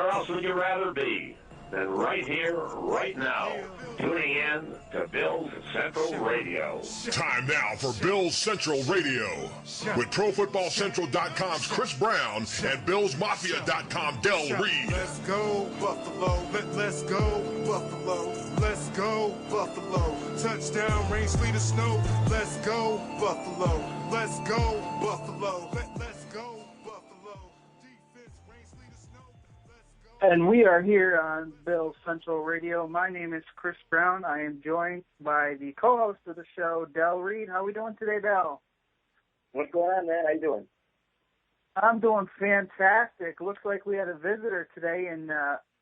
Where else would you rather be than right here, right now, tuning in to Bills Central Radio. Time now for Bills Central Radio with ProFootballCentral.com's Chris Brown and BillsMafia.com Del Reid. Let's go, Buffalo. Let's go, Buffalo. Let's go, Buffalo. Touchdown, rain, sleet, or snow. Let's go, Buffalo. Let's go, Buffalo. Let's go, Buffalo. Defense, rain, sleet, or snow. Let's go. And we are here on Bills Central Radio. My name is Chris Brown. I am joined by the co-host of the show, Del Reid. How are we doing today, Del? What's going on, man? How you doing? I'm doing fantastic. Looks like we had a visitor today in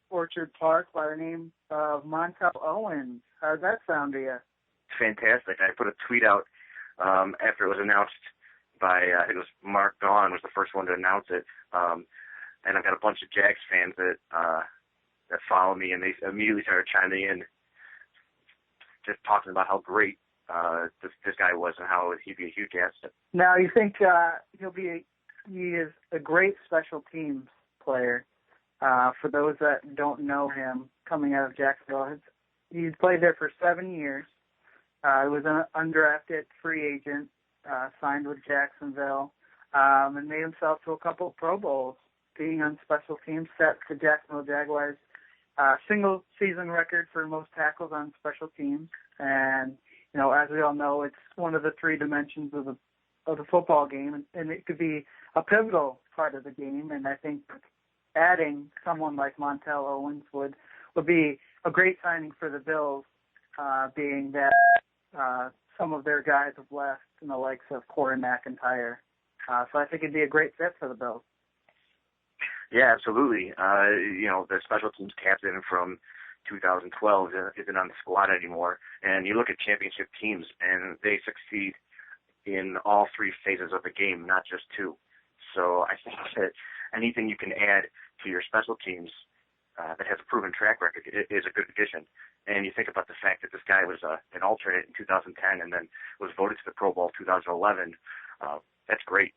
Orchard Park by the name of Montel Owens. How does that sound to you? Fantastic. I put a tweet out after it was announced by, I think it was Mark Gaughan was the first one to announce it. And I've got a bunch of Jags fans that follow me, and they immediately started chiming in, just talking about how great this guy was and how he'd be a huge asset. Now, you think he is a great special teams player. For those that don't know him, coming out of Jacksonville, he's played there for 7 years. He was an undrafted free agent, signed with Jacksonville, and made himself to a couple of Pro Bowls, being on special teams, set the Jacksonville Jaguars single season record for most tackles on special teams. And, you know, as we all know, it's one of the three dimensions of the football game, and it could be a pivotal part of the game. And I think adding someone like Montel Owens would be a great signing for the Bills, being that some of their guys have left, in the likes of Corey McIntyre. So I think it'd be a great fit for the Bills. Yeah, absolutely. The special teams captain from 2012 isn't on the squad anymore. And you look at championship teams, and they succeed in all three phases of the game, not just two. So I think that anything you can add to your special teams that has a proven track record is a good addition. And you think about the fact that this guy was an alternate in 2010 and then was voted to the Pro Bowl 2011. That's great.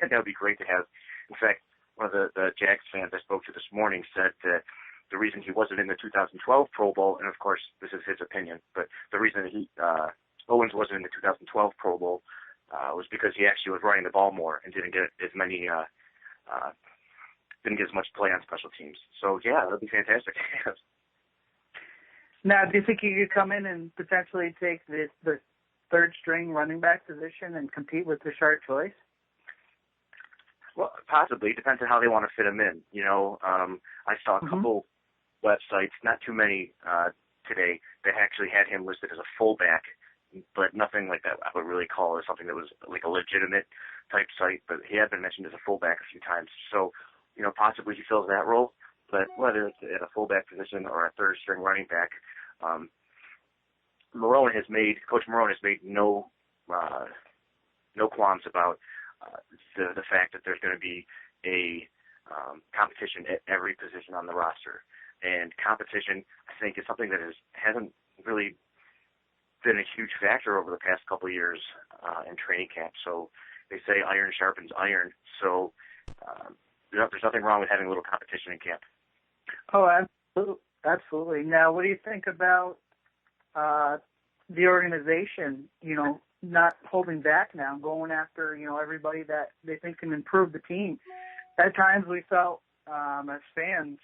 That would be great to have. In fact, one of the Jags fans I spoke to this morning said that the reason he wasn't in the 2012 Pro Bowl, and of course this is his opinion, but the reason Owens wasn't in the 2012 Pro Bowl was because he actually was running the ball more and didn't get as much play on special teams. So yeah, that'd be fantastic. Now, do you think he could come in and potentially take the third string running back position and compete with Rashard Choice? Well, possibly. It depends on how they want to fit him in. I saw a couple websites, not too many today, that actually had him listed as a fullback, but nothing like that I would really call it something that was like a legitimate type site. But he had been mentioned as a fullback a few times. So, possibly he fills that role. But whether it's at a fullback position or a third string running back, Coach Marrone has made no qualms about the fact that there's going to be a competition at every position on the roster. And competition, I think, is something that hasn't really been a huge factor over the past couple of years in training camp. So they say iron sharpens iron. So there's nothing wrong with having a little competition in camp. Oh, absolutely. Now, what do you think about the organization, not holding back now, going after, everybody that they think can improve the team? At times we felt as fans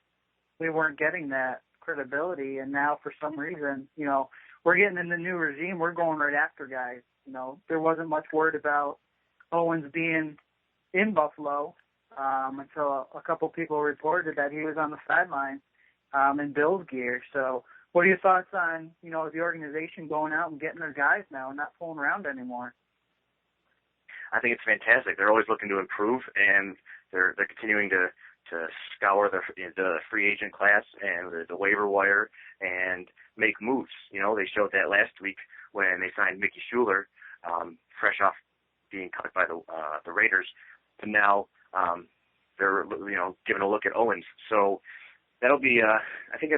we weren't getting that credibility, and now for some reason, we're getting in the new regime, we're going right after guys. There wasn't much word about Owens being in Buffalo until a couple people reported that he was on the sideline in Bills gear. So what are your thoughts on, the organization going out and getting their guys now and not fooling around anymore? I think it's fantastic. They're always looking to improve, and they're continuing to scour the free agent class and the waiver wire and make moves. They showed that last week when they signed Mickey Schuler, fresh off being cut by the Raiders, and now they're giving a look at Owens. So that'll be I think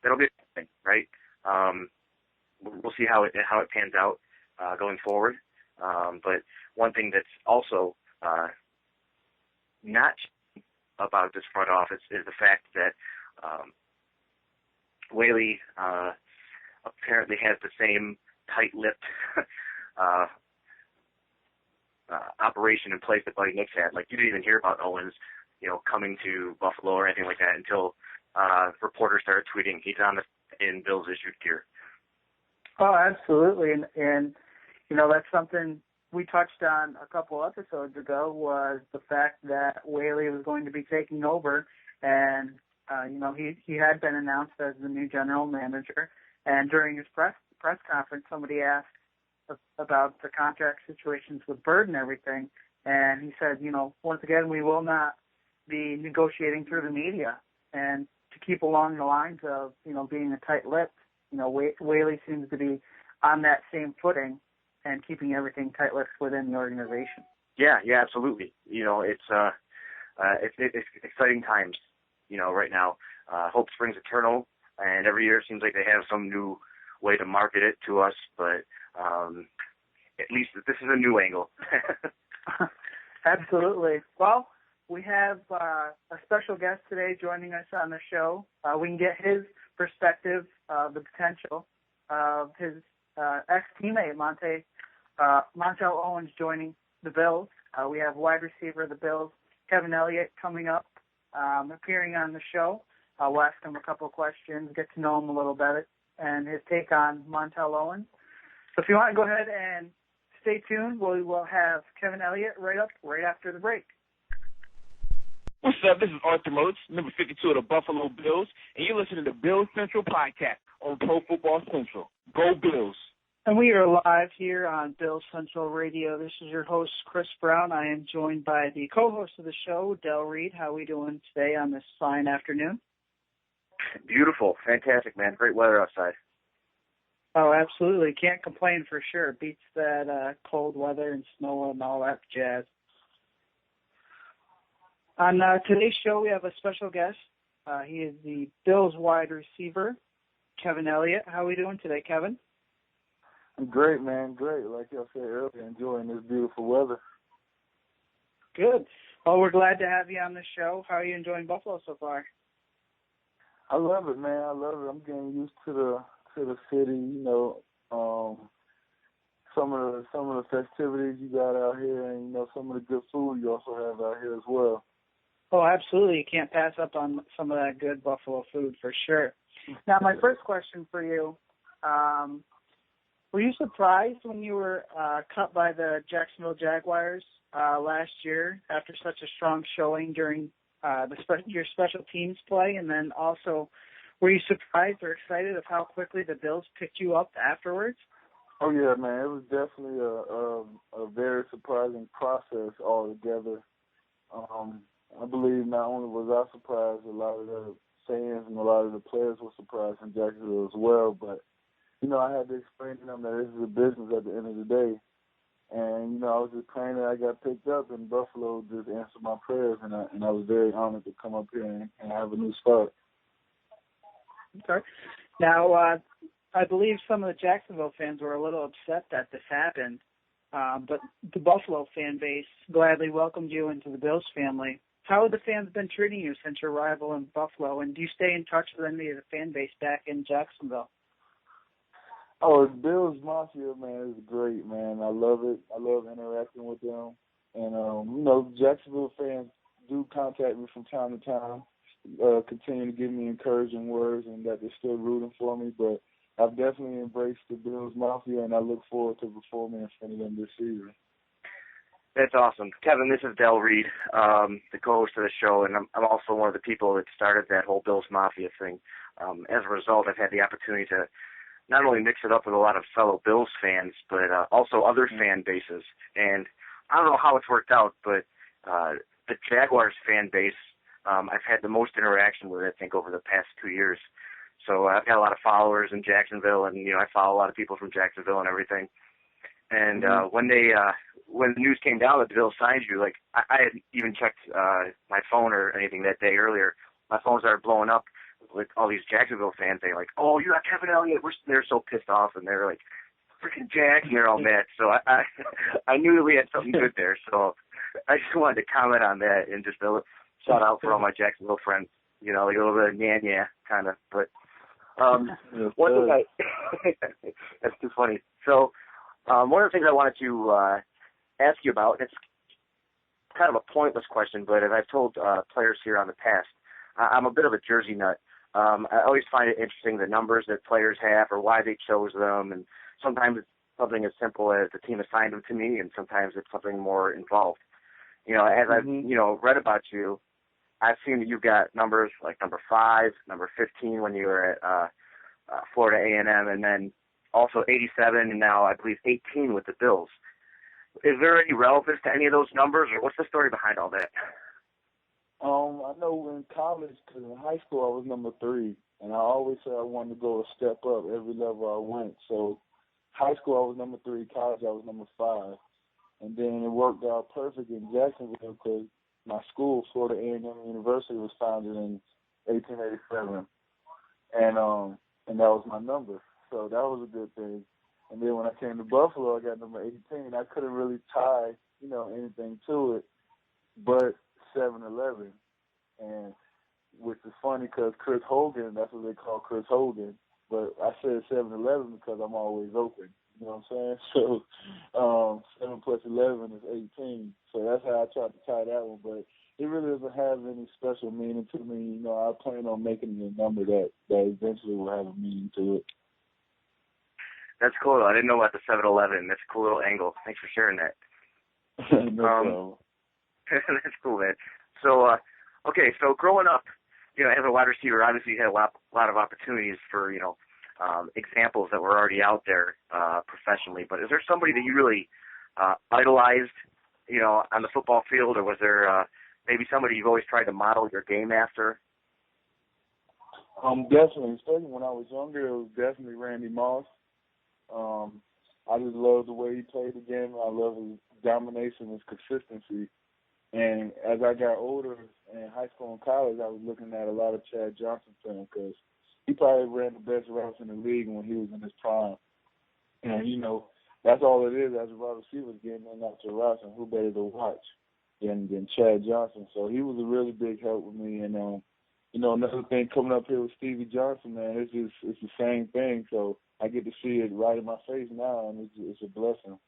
that'll be a thing, right? We'll see how it pans out going forward. But one thing that's also not about this front office is the fact that Whaley apparently has the same tight-lipped operation in place that Buddy Nix had. Like, you didn't even hear about Owens, coming to Buffalo or anything like that until reporters started tweeting he's in Bills issued gear. Oh, absolutely, and that's something we touched on a couple episodes ago, was the fact that Whaley was going to be taking over, and he had been announced as the new general manager. And during his press conference, somebody asked about the contract situations with Bird and everything, and he said, once again, we will not be negotiating through the media, and to keep along the lines of being a tight-lipped. Whaley seems to be on that same footing and keeping everything tight-lipped within the organization. Yeah, absolutely. It's exciting times, right now. Hope springs eternal, and every year it seems like they have some new way to market it to us, but at least this is a new angle. Absolutely. Well, we have a special guest today joining us on the show. We can get his perspective of the potential of his ex-teammate, Montel Owens, joining the Bills. We have wide receiver of the Bills, Kevin Elliott, coming up, appearing on the show. We'll ask him a couple of questions, get to know him a little bit, and his take on Montel Owens. So if you want to go ahead and stay tuned, we will have Kevin Elliott right after the break. What's up? This is Arthur Motes, number 52 of the Buffalo Bills, and you're listening to Bills Central Podcast on Pro Football Central. Go Bills! And we are live here on Bills Central Radio. This is your host, Chris Brown. I am joined by the co-host of the show, Reid. How are we doing today on this fine afternoon? Beautiful. Fantastic, man. Great weather outside. Oh, absolutely. Can't complain for sure. Beats that cold weather and snow and all that jazz. On today's show, we have a special guest. He is the Bills wide receiver, Kevin Elliott. How are we doing today, Kevin? I'm great, man. Great. Like I said earlier, enjoying this beautiful weather. Good. Well, we're glad to have you on the show. How are you enjoying Buffalo so far? I love it, man. I love it. I'm getting used to the city. Some of the festivities you got out here, and some of the good food you also have out here as well. Oh, absolutely. You can't pass up on some of that good Buffalo food for sure. Now, my first question for you, were you surprised when you were cut by the Jacksonville Jaguars last year after such a strong showing during your special teams play? And then also, were you surprised or excited of how quickly the Bills picked you up afterwards? Oh, yeah, man. It was definitely a very surprising process altogether. I believe not only was I surprised, a lot of the fans and a lot of the players were surprised in Jacksonville as well. But, I had to explain to them that this is a business at the end of the day. And, I was just praying that I got picked up, and Buffalo just answered my prayers, and I was very honored to come up here and have a new start. Okay. Now, I believe some of the Jacksonville fans were a little upset that this happened, but the Buffalo fan base gladly welcomed you into the Bills family. How have the fans been treating you since your arrival in Buffalo, and do you stay in touch with any of the fan base back in Jacksonville? Oh, Bills Mafia, man, is great, man. I love it. I love interacting with them. And, Jacksonville fans do contact me from time to time, continue to give me encouraging words and that they're still rooting for me. But I've definitely embraced the Bills Mafia, and I look forward to performing in front of them this season. That's awesome. Kevin, this is Reid, the co-host of the show, and I'm also one of the people that started that whole Bills Mafia thing. As a result, I've had the opportunity to not only mix it up with a lot of fellow Bills fans, but also other fan bases. And I don't know how it's worked out, but the Jaguars fan base, I've had the most interaction with, I think, over the past 2 years. So I've got a lot of followers in Jacksonville, and, I follow a lot of people from Jacksonville and everything. And when the news came down that the Bills signed you, like, I hadn't even checked my phone or anything that day earlier. My phone started blowing up with all these Jacksonville fans. They're like, "Oh, you got Kevin Elliott." They're so pissed off, and they're like, "Freaking Jack," and they're all mad. So I knew that we had something good there. So I just wanted to comment on that and just shout out for all my Jacksonville friends. You know, like a little bit of yeah, kind of. But one thing that's too funny. So one of the things I wanted to ask you about, it's kind of a pointless question, but as I've told players here on the past, I'm a bit of a jersey nut. I always find it interesting the numbers that players have or why they chose them, and sometimes it's something as simple as the team assigned them to me, and sometimes it's something more involved. You know, as I've read about you, I've seen that you've got numbers like number 5, number 15 when you were at Florida A&M, and then also 87, and now I believe 18 with the Bills. Is there any relevance to any of those numbers, or what's the story behind all that? I know in college, because in high school I was number 3, and I always said I wanted to go a step up every level I went. So high school I was number 3, college I was number 5, and then it worked out perfect in Jacksonville because my school, Florida A&M University, was founded in 1887, and that was my number. So that was a good thing. And then when I came to Buffalo, I got number 18. I couldn't really tie, anything to it, but 7-11. And which is funny because Chris Hogan, that's what they call Chris Hogan. But I said 7-11 because I'm always open. You know what I'm saying? So 7 plus 11 is 18. So that's how I tried to tie that one. But it really doesn't have any special meaning to me. I plan on making it a number that eventually will have a meaning to it. That's cool. I didn't know about the 7-11. That's a cool little angle. Thanks for sharing that. No problem. That's cool, man. So, so growing up, as a wide receiver, obviously you had a lot of opportunities for, examples that were already out there professionally. But is there somebody that you really idolized, on the football field, or was there maybe somebody you've always tried to model your game after? Definitely. Especially when I was younger, it was definitely Randy Moss. I just love the way he played the game. I love his domination, his consistency. And as I got older in high school and college, I was looking at a lot of Chad Johnson film because he probably ran the best routes in the league when he was in his prime. And, that's all it is as a wide receiver, getting in out your routes, and who better to watch than Chad Johnson. So he was a really big help with me. And, another thing coming up here with Stevie Johnson, man, it's the same thing. So I get to see it right in my face now, and it's a blessing.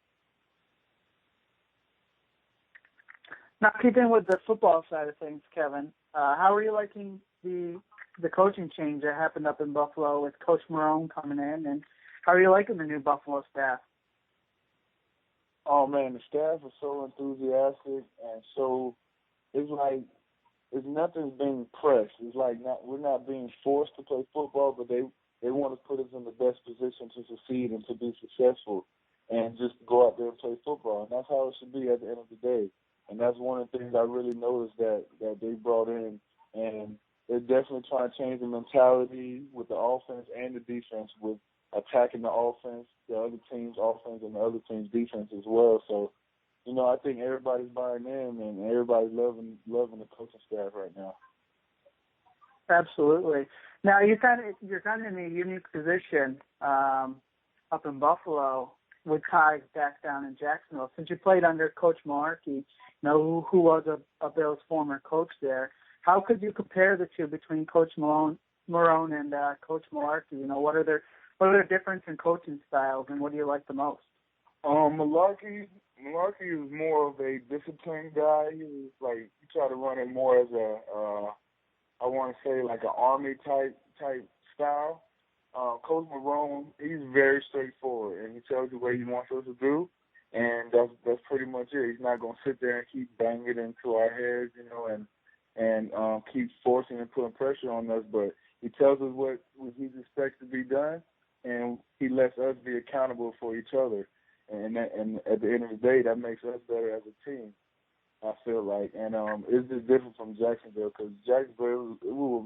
Now, keeping with the football side of things, Kevin, how are you liking the coaching change that happened up in Buffalo with Coach Marone coming in, and how are you liking the new Buffalo staff? Oh, man, the staff is so enthusiastic, and so it's like nothing's being pressed. It's like we're not being forced to play football, but they want to put us in the best position to succeed and to be successful and just go out there and play football. And that's how it should be at the end of the day. And that's one of the things I really noticed that they brought in. And they're definitely trying to change the mentality with the offense and the defense, with attacking the offense, the other team's offense, and the other team's defense as well. So, I think everybody's buying in, and everybody's loving the coaching staff right now. Absolutely. Now you're kind of in a unique position up in Buffalo with ties back down in Jacksonville. Since you played under Coach Malarkey, who was a Bills former coach there, how could you compare the two between Coach Marone and Coach Malarkey? What are their difference in coaching styles, and what do you like the most? Malarkey is more of a disciplined guy. He tried to run it more as I want to say like an army type style. Coach Marone, he's very straightforward, and he tells you what he wants us to do, and that's pretty much it. He's not going to sit there and keep banging it into our heads, and keep forcing and putting pressure on us, but he tells us what he expects to be done, and he lets us be accountable for each other. And at the end of the day, that makes us better as a team, I feel like. And it's just different from Jacksonville, because Jacksonville, we were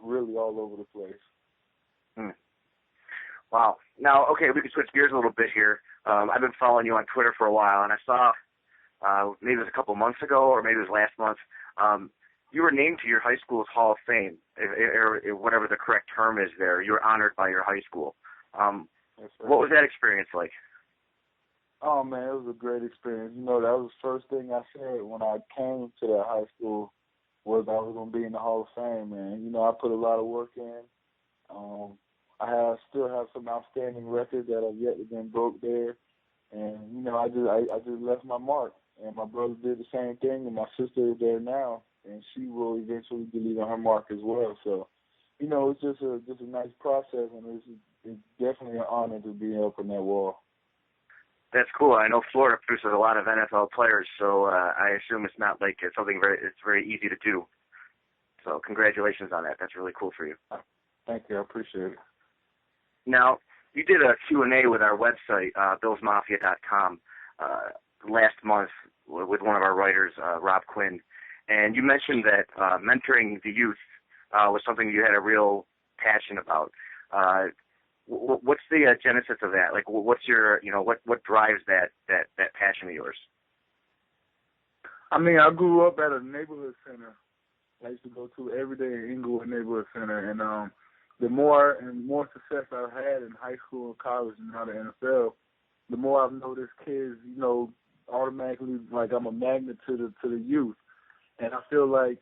really all over the place. Wow. Now, okay, we can switch gears a little bit here. I've been following you on Twitter for a while, and I saw maybe it was a couple months ago or maybe it was last month, you were named to your high school's Hall of Fame, or whatever the correct term is there. You were honored by your high school. What was that experience like? Oh, man, it was a great experience. That was the first thing I said when I came to that high school was I was going to be in the Hall of Fame, man. You know, I put a lot of work in. I still have some outstanding records that have yet to been broke there. And, you know, I just left my mark. And my brother did the same thing, and my sister is there now, and she will eventually be leaving her mark as well. So, you know, it's just a nice process, and it's definitely an honor to be up on that wall. That's cool. I know Florida produces a lot of NFL players, so I assume it's not like it's very easy to do. So congratulations on that. That's really cool for you. Thank you. I appreciate it. Now, you did a Q&A with our website, BillsMafia.com, last month with one of our writers, Rob Quinn, and you mentioned that mentoring the youth was something you had a real passion about. What's the genesis of that? Like, what's your, what drives that passion of yours? I mean, I grew up at a neighborhood center. I used to go to every day in Inglewood Neighborhood Center, and the more and more success I've had in high school and college and now the NFL, the more I've noticed kids, automatically, like, I'm a magnet to the youth. And I feel like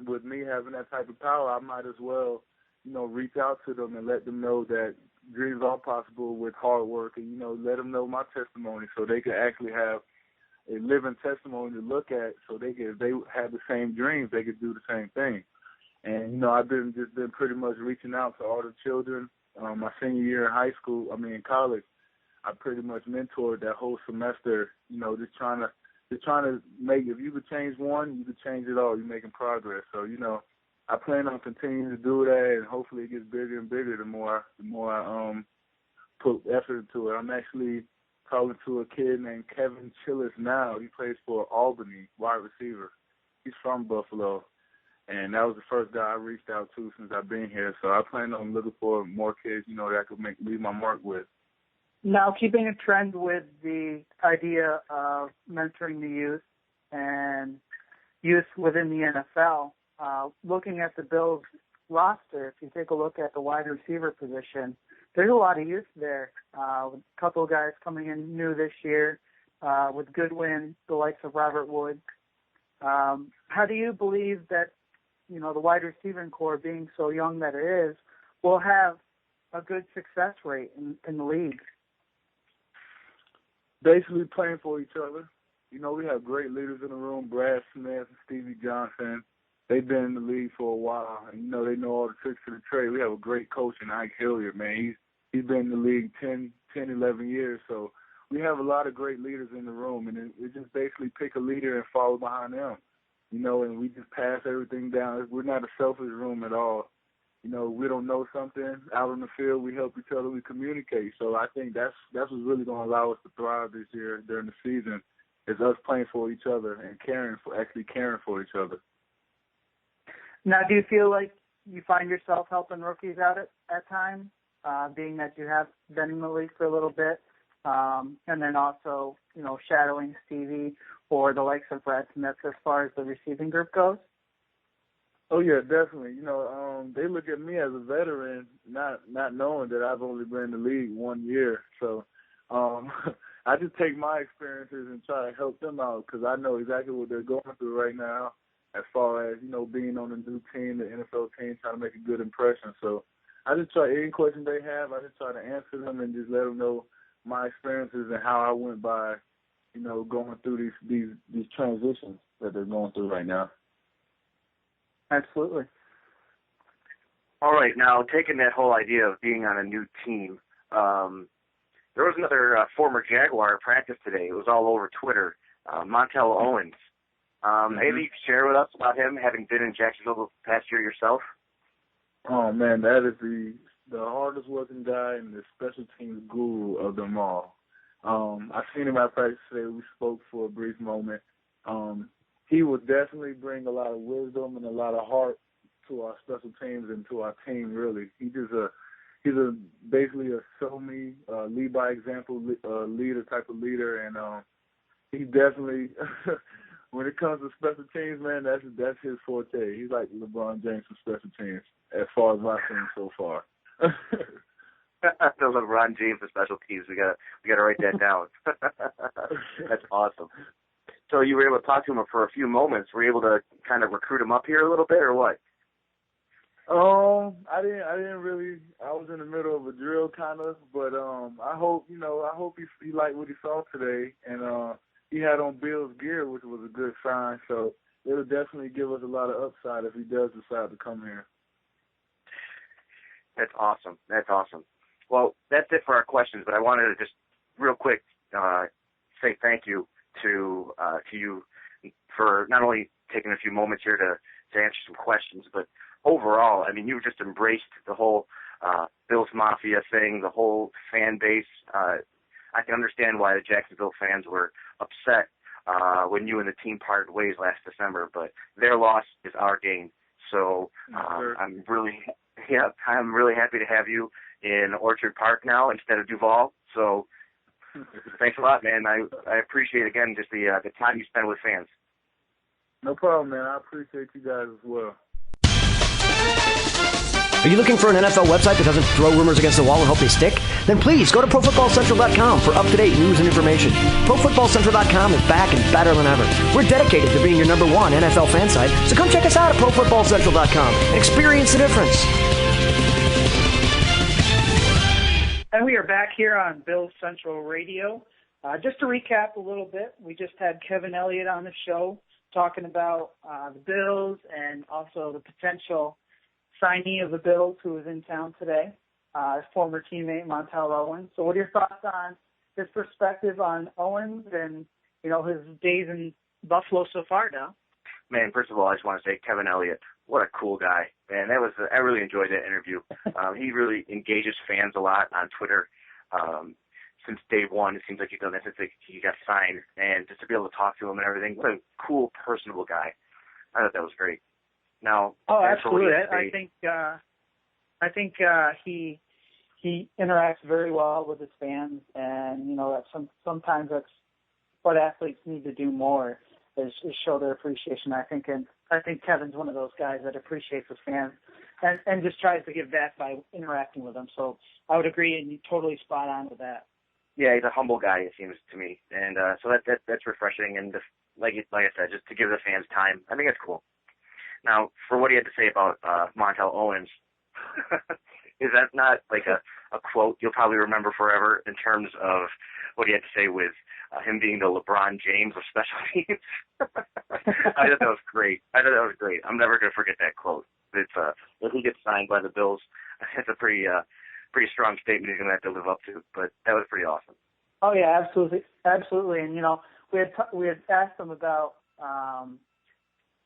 with me having that type of power, I might as well, reach out to them and let them know that dreams are possible with hard work, and, let them know my testimony so they can actually have a living testimony to look at, so if they have the same dreams, they could do the same thing. And, I've been pretty much reaching out to all the children. My senior year in college, I pretty much mentored that whole semester, just trying to make, if you could change one, you could change it all. You're making progress. So, I plan on continuing to do that, and hopefully it gets bigger and bigger the more I put effort into it. I'm actually talking to a kid named Kevin Chillis now. He plays for Albany, wide receiver. He's from Buffalo, and that was the first guy I reached out to since I've been here. So I plan on looking for more kids, that I could leave my mark with. Now, keeping a trend with the idea of mentoring the youth and youth within the NFL, looking at the Bills roster, if you take a look at the wide receiver position, there's a lot of youth there. A couple of guys coming in new this year with Goodwin, the likes of Robert Woods. How do you believe that, the wide receiving core, being so young that it is, will have a good success rate in the league? Basically playing for each other. We have great leaders in the room, Brad Smith and Stevie Johnson. They've been in the league for a while, and, they know all the tricks of the trade. We have a great coach in Ike Hilliard, man. He's been in the league 10, 11 years. So we have a lot of great leaders in the room, and it just basically pick a leader and follow behind them, and we just pass everything down. We're not a selfish room at all. We don't know something out on the field, we help each other, we communicate. So I think that's what's really going to allow us to thrive this year during the season, is us playing for each other and caring for each other. Now, do you feel like you find yourself helping rookies out at times, being that you have been in the league for a little bit, and then also, shadowing Stevie or the likes of Brad Smith as far as the receiving group goes? Oh, yeah, definitely. They look at me as a veteran, not knowing that I've only been in the league 1 year. So I just take my experiences and try to help them out, because I know exactly what they're going through right now as far as, being on a new team, the NFL team, trying to make a good impression. So I just try, any question they have, I just try to answer them and just let them know my experiences and how I went by, going through these transitions that they're going through right now. Absolutely. All right, now taking that whole idea of being on a new team, there was another former Jaguar at practice today. It was all over Twitter, Montel Owens. Anything you can share with us about him, having been in Jacksonville the past year yourself? Oh, man, that is the hardest working guy and the special teams guru of them all. I seen him at practice today. We spoke for a brief moment. He will definitely bring a lot of wisdom and a lot of heart to our special teams and to our team, really. He's basically a show-me, lead by example leader type of leader, and he definitely, when it comes to special teams, man, that's his forte. He's like LeBron James for special teams, as far as I've seen so far. The LeBron James for special teams. We gotta write that down. That's awesome. So you were able to talk to him for a few moments. Were you able to kind of recruit him up here a little bit, or what? I didn't really. I was in the middle of a drill, kind of, but I hope he liked what he saw today, and he had on Bills gear, which was a good sign. So it'll definitely give us a lot of upside if he does decide to come here. That's awesome. Well, that's it for our questions, but I wanted to just real quick say thank you to you for not only taking a few moments here to answer some questions, but overall, I mean, you just embraced the whole Bills Mafia thing, the whole fan base. I can understand why the Jacksonville fans were upset when you and the team parted ways last December, but their loss is our gain. So I'm really happy to have you in Orchard Park now instead of Duval. So thanks a lot, man. I appreciate, again, just the time you spend with fans. No problem, man. I appreciate you guys as well. Are you looking for an NFL website that doesn't throw rumors against the wall and hope they stick? Then please go to ProFootballCentral.com for up-to-date news and information. ProFootballCentral.com is back and better than ever. We're dedicated to being your #1 NFL fan site, so come check us out at ProFootballCentral.com and experience the difference. And we are back here on Bills Central Radio. Just to recap a little bit, we just had Kevin Elliott on the show talking about the Bills and also the potential signee of the Bills who was in town today, his former teammate Montel Owens. So what are your thoughts on his perspective on Owens and, his days in Buffalo so far now? Man, first of all, I just want to say Kevin Elliott, what a cool guy. Man, I really enjoyed that interview. He really engages fans a lot on Twitter. Since day one, it seems like he's done that since he got signed. And just to be able to talk to him and everything, what a cool, personable guy. I thought that was great. Now, absolutely. I think he interacts very well with his fans, and that sometimes that's what athletes need to do more is show their appreciation. I think Kevin's one of those guys that appreciates his fans and just tries to give back by interacting with them. So I would agree, and you're totally spot on with that. Yeah, he's a humble guy, it seems to me, and so that's refreshing. And like I said, just to give the fans time, I think that's cool. Now, for what he had to say about Montel Owens, is that not like a quote you'll probably remember forever in terms of what he had to say with him being the LeBron James of special teams? I thought that was great. I'm never going to forget that quote. It's if he gets signed by the Bills, that's a pretty strong statement he's going to have to live up to. But that was pretty awesome. Oh yeah, absolutely. And we had asked him about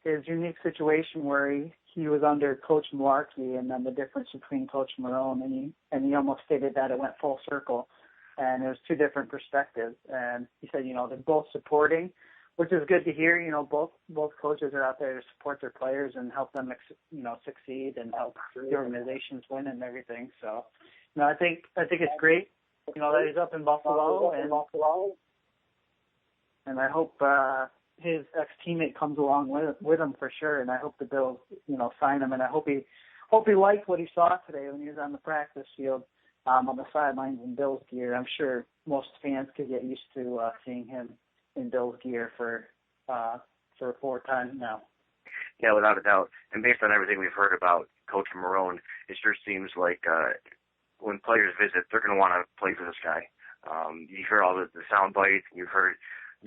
his unique situation where he was under Coach Mularkey and then the difference between Coach Marone, and he almost stated that it went full circle, and it was two different perspectives. And he said, they're both supporting, which is good to hear. Both coaches are out there to support their players and help them, succeed and help the organizations win and everything. So, I think it's great, that he's up in Buffalo, and I hope his ex-teammate comes along with him for sure, and I hope the Bills, sign him, and I hope he liked what he saw today when he was on the practice field, on the sidelines in Bills gear. I'm sure most fans could get used to seeing him in Bills gear for 4 times now. Yeah, without a doubt. And based on everything we've heard about Coach Marone, it sure seems like when players visit, they're going to want to play for this guy. You hear all the sound bites, and you've heard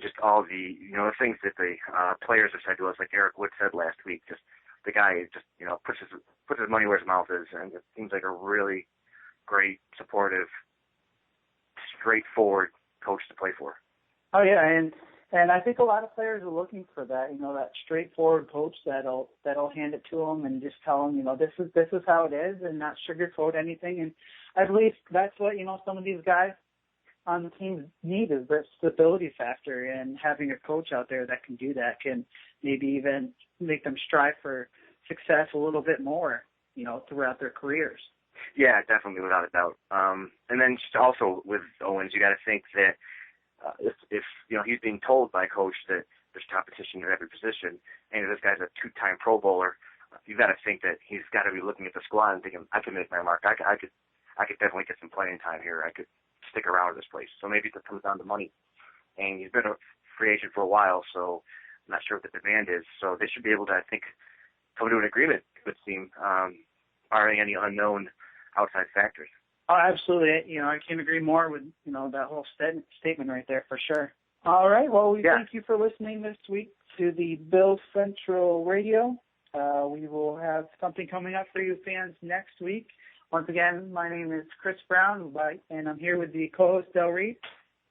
just all the things that the players have said to us, like Eric Wood said last week. Just the guy just puts his money where his mouth is, and it seems like a really great, supportive, straightforward coach to play for. Oh yeah, and I think a lot of players are looking for that. That straightforward coach that'll hand it to them and just tell them, this is how it is, and not sugarcoat anything. And I believe that's what some of these guys on the team need, is that stability factor, and having a coach out there that can do that can maybe even make them strive for success a little bit more, throughout their careers. Yeah, definitely, without a doubt. And then just also with Owens, you got to think that if he's being told by coach that there's competition at every position, and this guy's a 2-time Pro Bowler, you got to think that he's got to be looking at the squad and thinking, I can make my mark. I could definitely get some playing time here. I could stick around at this place. So maybe it comes down to money. And he's been free agent for a while, so I'm not sure what the demand is. So they should be able to, I think, come to an agreement, it would seem, barring any unknown outside factors. Oh, absolutely. I can't agree more with, that whole statement right there for sure. All right. Well, we thank you for listening this week to the Bills Central Radio. We will have something coming up for you fans next week. Once again, my name is Chris Brown, and I'm here with the co-host, Reid.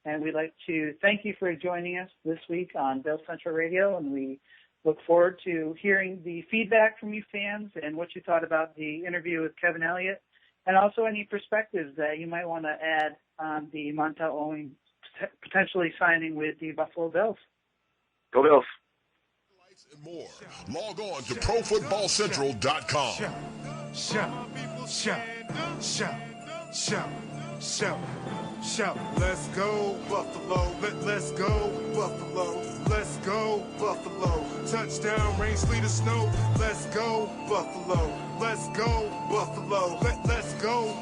And we'd like to thank you for joining us this week on Bills Central Radio, and we look forward to hearing the feedback from you fans and what you thought about the interview with Kevin Elliott, and also any perspectives that you might want to add on the Montel Owens potentially signing with the Buffalo Bills. Go Bills. And more. Log on to ProFootballCentral.com. Shout. Let's go, Buffalo. Let's go, Buffalo. Let's go, Buffalo. Touchdown, rain, sleet, or snow. Let's go, Buffalo. Let's go, Buffalo. Let's go,